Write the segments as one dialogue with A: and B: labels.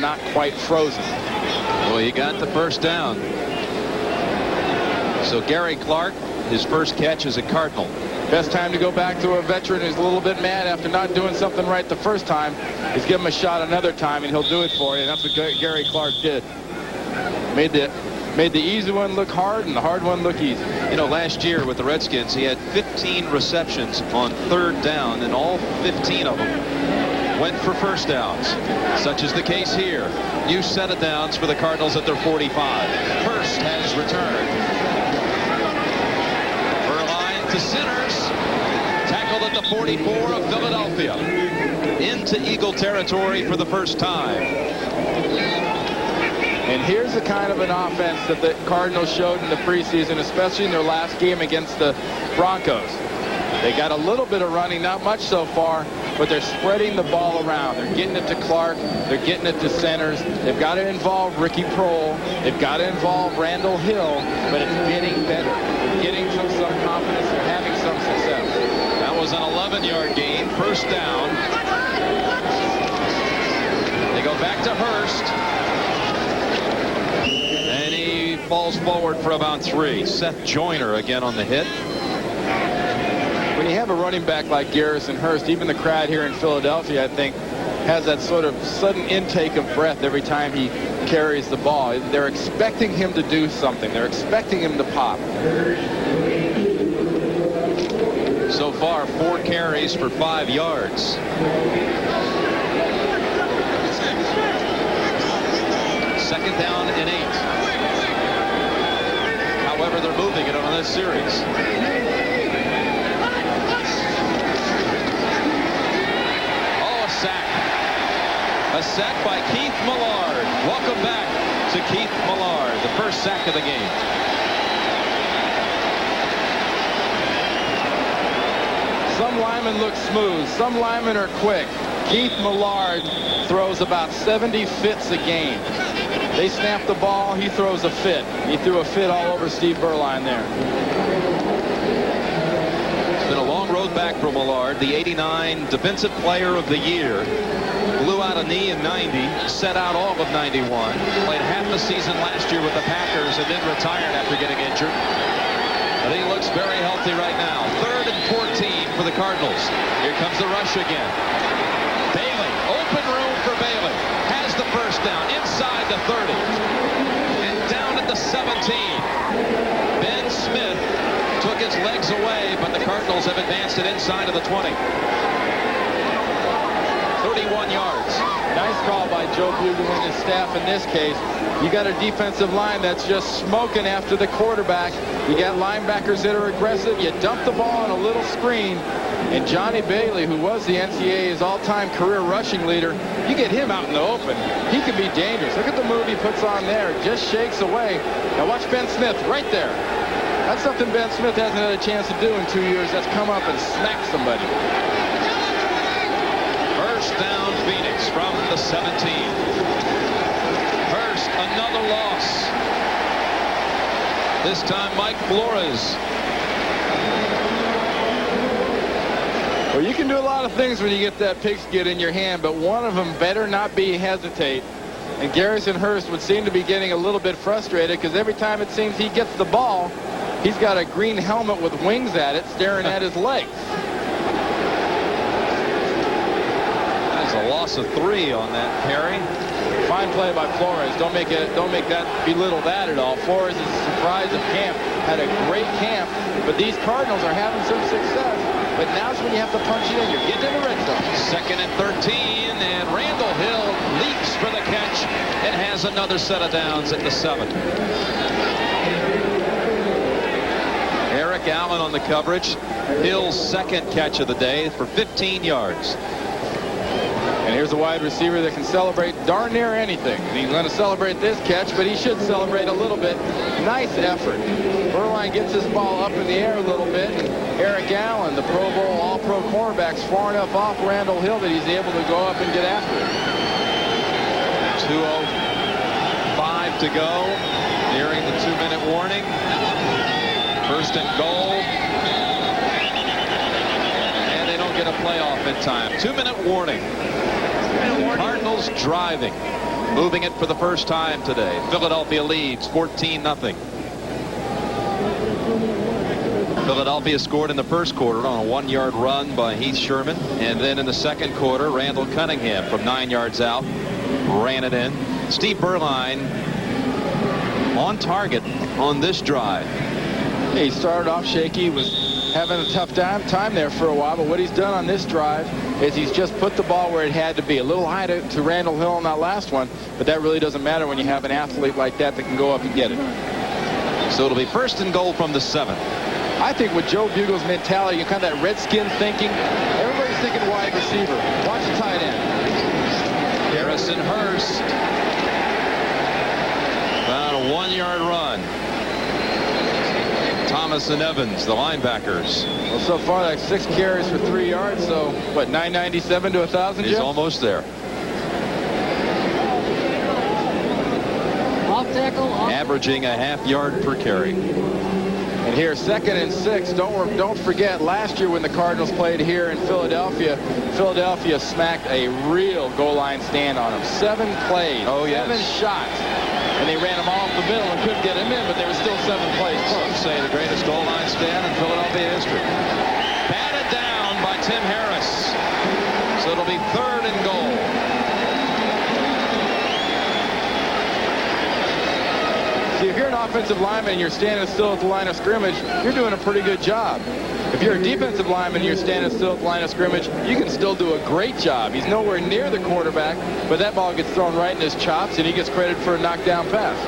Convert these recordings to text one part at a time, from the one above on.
A: not quite frozen.
B: Well, he got the first down. So Gary Clark, his first catch as a Cardinal.
A: Best time to go back to a veteran who's a little bit mad after not doing something right the first time is give him a shot another time, and he'll do it for you. And that's what Gary Clark did. Made the easy one look hard and the hard one look easy.
B: You know, last year with the Redskins, he had 15 receptions on third down, and all 15 of them went for first downs. Such is the case here. New set of downs for the Cardinals at their 45. Hurst has returned. Berline to Sinners. Tackled at the 44 of Philadelphia. Into Eagle territory for the first time.
A: And here's the kind of an offense that the Cardinals showed in the preseason, especially in their last game against the Broncos. They got a little bit of running, not much so far, but they're spreading the ball around. They're getting it to Clark. They're getting it to Centers. They've got to involve Ricky Prohl. They've got to involve Randall Hill, but it's getting better. They're getting some confidence. They're having some success.
B: That was an 11-yard gain, first down. They go back to Hurst. And he falls forward for about 3. Seth Joyner again on the hit.
A: When you have a running back like Garrison Hurst, even the crowd here in Philadelphia, I think, has that sort of sudden intake of breath every time he carries the ball. They're expecting him to do something. They're expecting him to pop.
B: So far, 4 carries for 5 yards. Second down and 8. However, they're moving it on this series. A sack by Keith Millard. Welcome back to Keith Millard, the first sack of the game.
A: Some linemen look smooth. Some linemen are quick. Keith Millard throws about 70 fits a game. They snap the ball. He throws a fit. He threw a fit all over Steve Berline there.
B: It's been a long road back for Millard, the 89 Defensive Player of the Year. Blew out a knee in 90, set out all of 91. Played half the season last year with the Packers and then retired after getting injured. But he looks very healthy right now. 3rd and 14 for the Cardinals. Here comes the rush again. Bailey, open room for Bailey. Has the first down inside the 30. And down at the 17. Ben Smith took his legs away, but the Cardinals have advanced it inside of the 20. 31 yards.
A: Nice call by Joe Bugel and his staff in this case. You got a defensive line that's just smoking after the quarterback. You got linebackers that are aggressive. You dump the ball on a little screen. And Johnny Bailey, who was the NCAA's all-time career rushing leader, you get him out in the open, he can be dangerous. Look at the move he puts on there. Just shakes away. Now watch Ben Smith right there. That's something Ben Smith hasn't had a chance to do in 2 years. That's come up and smack somebody.
B: First down Phoenix from the 17. Hurst, another loss. This time Mike Flores.
A: Well, you can do a lot of things when you get that pigskin in your hand, but one of them better not be hesitate. And Garrison Hurst would seem to be getting a little bit frustrated because every time it seems he gets the ball, he's got a green helmet with wings at it staring at his legs.
B: A loss of 3 on that carry.
A: Fine play by Flores. Don't make that belittle that at all. Flores is a surprise of camp. Had a great camp, but these Cardinals are having some success. But now's when you have to punch it in. You're getting in the red zone. 2nd and 13, and Randall Hill leaps for the catch and has another set of downs at the 7. Eric Allen on the coverage. Hill's 2nd catch of the day for 15 yards. And here's a wide receiver that can celebrate darn near anything. He's going to celebrate this catch, but he should celebrate a little bit. Nice effort. Berline gets his ball up in the air a little bit. And Eric Allen, the Pro Bowl All-Pro cornerback, is far enough off Randall Hill that he's able to go up and get after it. 2:05 to go, nearing the 2-minute warning. 1st and goal. And they don't get a playoff in time. 2-minute warning. Cardinals driving.
B: moving it for the first time today. Philadelphia leads 14-0. Philadelphia scored in the first quarter on a 1-yard run by Heath Sherman, and then in the second quarter, Randall Cunningham from 9 yards out ran it in. Steve Berline on target on this drive.
A: Yeah, he started off shaky, was having a tough time there for a while, but what he's done on this drive is he's just put the ball where it had to be. A little high to Randall Hill on that last one, but that really doesn't matter when you have an athlete like that can go up and get it.
B: So it'll be 1st and goal from the 7.
A: I think with Joe Bugle's mentality, kind of that redskin thinking, everybody's thinking wide receiver. Watch the tight end.
B: Harrison Hurst. About a 1-yard run. Thomas and Evans, the linebackers.
A: Well, so far, that's 6 carries for 3 yards. So, what, 997 to 1,000,
B: He's almost there.
C: Off tackle.
B: Averaging a half-yard per carry.
A: And here, 2nd and 6. Don't forget, last year when the Cardinals played here in Philadelphia, Philadelphia smacked a real goal line stand on them. 7 plays, 7 shots. And they ran them off the middle and couldn't get him in, but there were still 7 plays.
B: Some say the greatest goal line stand in Philadelphia history. Batted down by Tim Harris. So it'll be 3rd and goal.
A: See, if you're an offensive lineman and you're standing still at the line of scrimmage, you're doing a pretty good job. If you're a defensive lineman and you're standing still at the line of scrimmage, you can still do a great job. He's nowhere near the quarterback, but that ball gets thrown right in his chops, and he gets credit for a knockdown pass.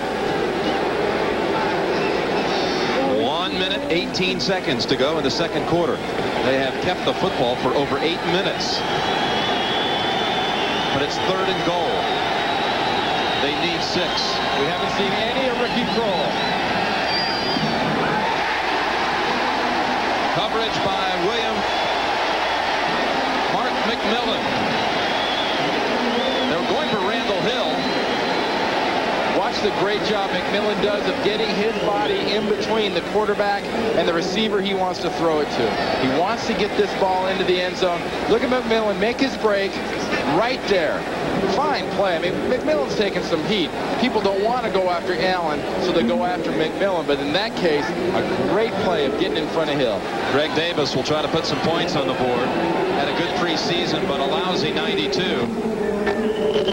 B: 1 minute, 18 seconds to go in the second quarter. They have kept the football for over 8 minutes. But it's 3rd and goal. They need 6.
A: We haven't seen any of Ricky Kroll.
B: Coverage by Mark McMillan. They're going for Randall Hill.
A: Watch the great job McMillan does of getting his body in between the quarterback and the receiver he wants to throw it to. He wants to get this ball into the end zone. Look at McMillan make his break right there. Fine play. I mean, McMillan's taking some heat. People don't want to go after Allen, so they go after McMillan. But in that case, a great play of getting in front of Hill.
B: Greg Davis will try to put some points on the board. Had a good preseason, but a lousy 92.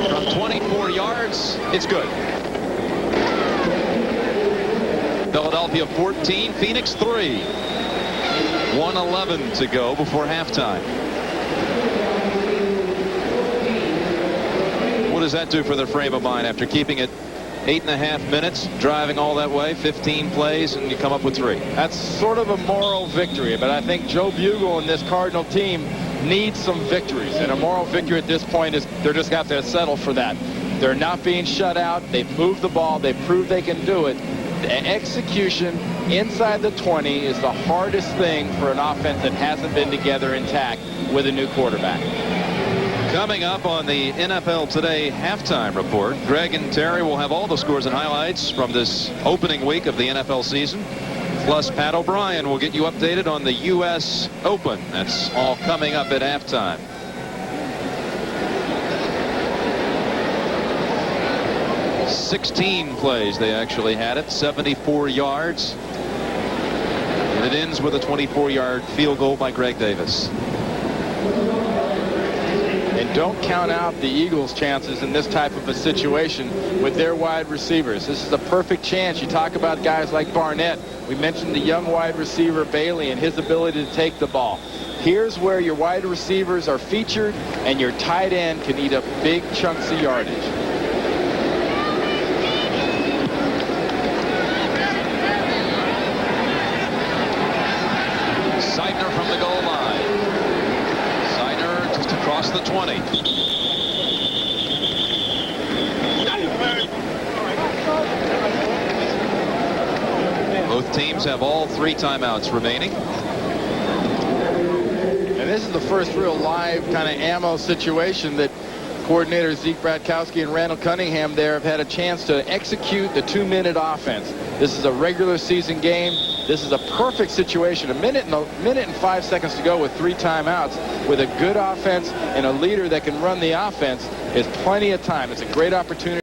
B: From 24 yards, it's good. Philadelphia 14, Phoenix 3. 1:11 to go before halftime. What does that do for their frame of mind after keeping it 8.5 minutes, driving all that way, 15 plays, and you come up with 3?
A: That's sort of a moral victory, but I think Joe Bugle and this Cardinal team needs some victories, and a moral victory at this point is they're just got to settle for that. They're not being shut out. They've moved the ball. They've proved they can do it. The execution inside the 20 is the hardest thing for an offense that hasn't been together intact with a new quarterback.
B: Coming up on the NFL Today halftime report, Greg and Terry will have all the scores and highlights from this opening week of the NFL season. Plus, Pat O'Brien will get you updated on the U.S. Open. That's all coming up at halftime. "16 plays they actually had it, 74 yards. And it ends with a 24-yard field goal by Greg Davis.
A: And don't count out the Eagles' chances in this type of a situation with their wide receivers. This is a perfect chance. You talk about guys like Barnett. We mentioned the young wide receiver Bailey and his ability to take the ball. Here's where your wide receivers are featured and your tight end can eat up big chunks of yardage.
B: Seidner from the goal line. Seidner just across the 20. Both teams have all 3 timeouts remaining.
A: And this is the first real live kind of ammo situation that coordinators Zeke Bratkowski and Randall Cunningham there have had a chance to execute the 2-minute offense. This is a regular season game. This is a perfect situation. A minute and 5 seconds to go with 3 timeouts. With a good offense and a leader that can run the offense is plenty of time. It's a great opportunity.